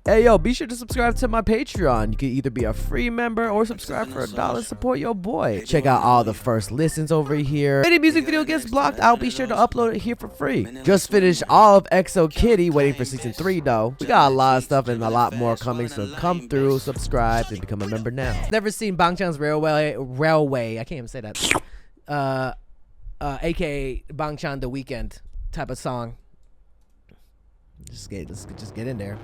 Hey yo, be sure to subscribe to my Patreon. You can either be a free member or subscribe for $1. Support your boy. Check out all the first listens over here. If any music video gets blocked, I'll be sure to upload it here for free. Just finished all of Exo Kitty, waiting for season 3 though. We got a lot of stuff and a lot more coming, so come through, subscribe, and become a member now. Never seen Bangchan's Railway. I can't even say that. AKA Bangchan The Weekend type of song. Let's just get in there.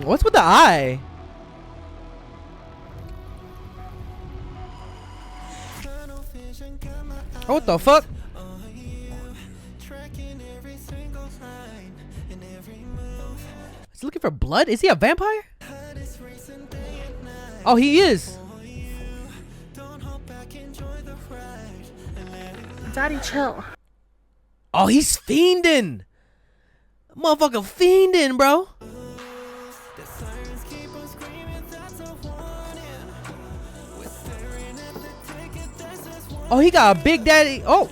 What's with the eye? Oh, what the fuck? Is he looking for blood? Is he a vampire? Oh, he is. Daddy, chill. Oh, he's fiending. Motherfucker fiending, bro. Oh, he got a Big Daddy. Oh,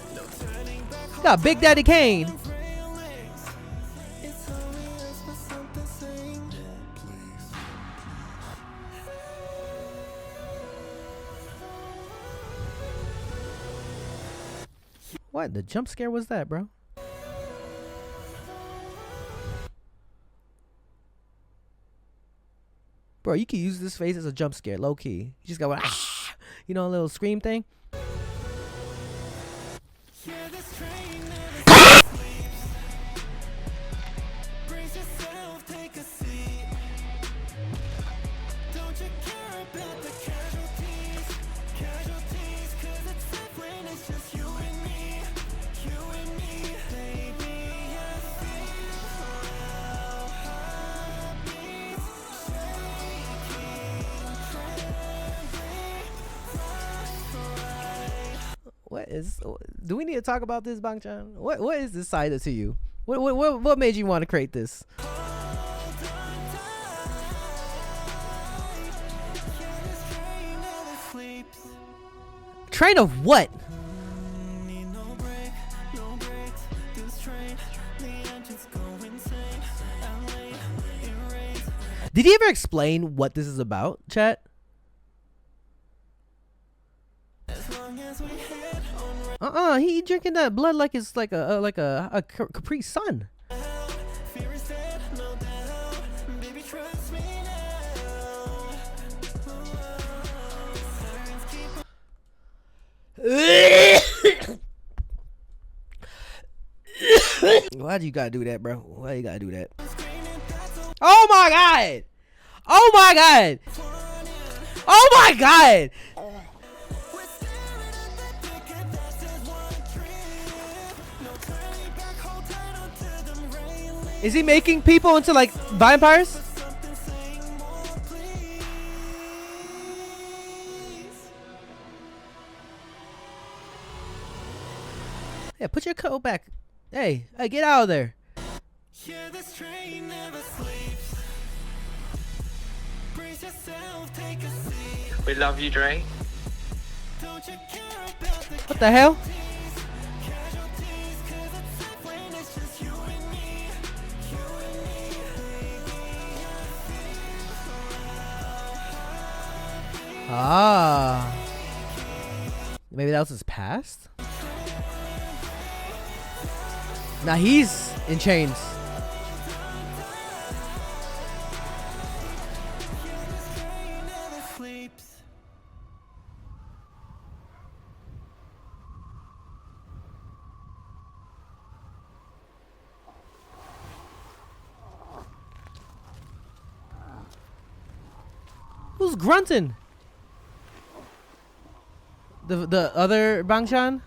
he got Big Daddy Kane. What the jump scare was that, bro? Bro, you can use this face as a jump scare, low key. You just got ah, you know, a little scream thing. What is? Do we need to talk about this, Bangchan? What is this side to you? What made you want to create this? Train of what? Did he ever explain what this is about, chat? He drinking that blood like it's like a Capri Sun. Why'd you gotta do that, bro? Why you gotta do that? Oh my god! Oh my god! Oh my god! Is he making people into like vampires? Yeah, put your coat back. Hey, get out of there. Yeah, this train never sleeps. Brace yourself, take a seat. We love you, Drake. What the hell? Ah, maybe that was his past. Now he's in chains. Who's grunting? The other Bangchan?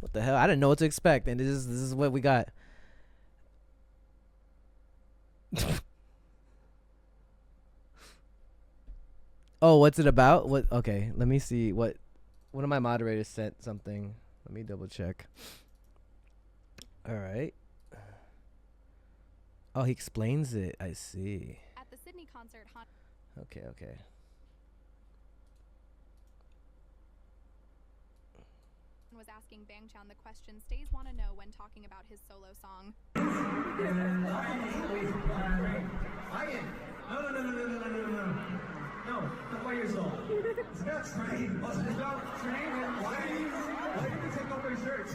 What the hell? I didn't know what to expect, and this is what we got. Oh, what's it about? What? Okay, let me see. What? One of my moderators sent something. Let me double check. All right. Oh, he explains it. I see. At the Sydney concert, Okay. was asking Bangchan the question Stays want to know when talking about his solo song. No. Not by yourself. It's about train. It's about train. And why do you take off your shirts?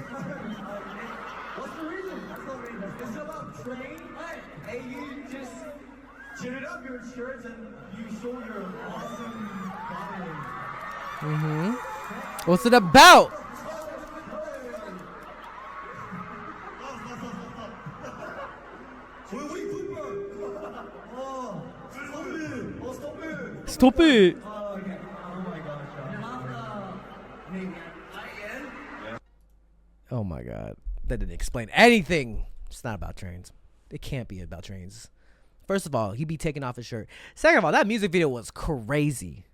What's the reason? That's the reason. It's about train. And you just chin up your shirts and you show your awesome body. What's it about? Stop it. Oh, okay. Oh my gosh. Oh my god. That didn't explain anything. It's not about trains. It can't be about trains. First of all, he'd be taking off his shirt. Second of all, that music video was crazy.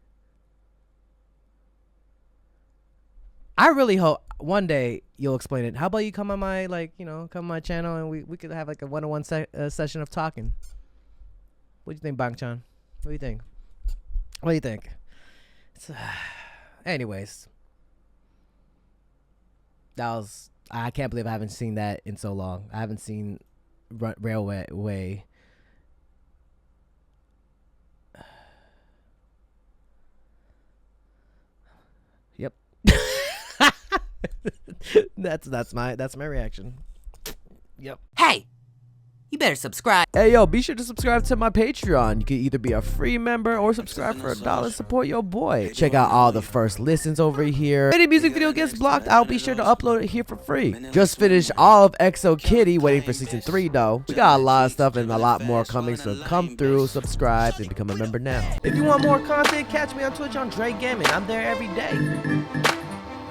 I really hope one day you'll explain it. How about you come on my, come on my channel and we could have like a one-on-one session of talking. What do you think, Bangchan? What do you think? What do you think? Anyways, I can't believe I haven't seen that in so long. I haven't seen Railway. Yep. that's my reaction. Yep. Hey, you better subscribe. Hey yo, be sure to subscribe to my Patreon. You can either be a free member or subscribe for $1. Support your boy. Check out all the first listens over here. If any music video gets blocked, I'll be sure to upload it here for free. Just finished all of Exo Kitty, waiting for season 3 though. We got a lot of stuff and a lot more coming, so come through, subscribe, and become a member now. If you want more content, catch me on Twitch on Jrekml. I'm there every day.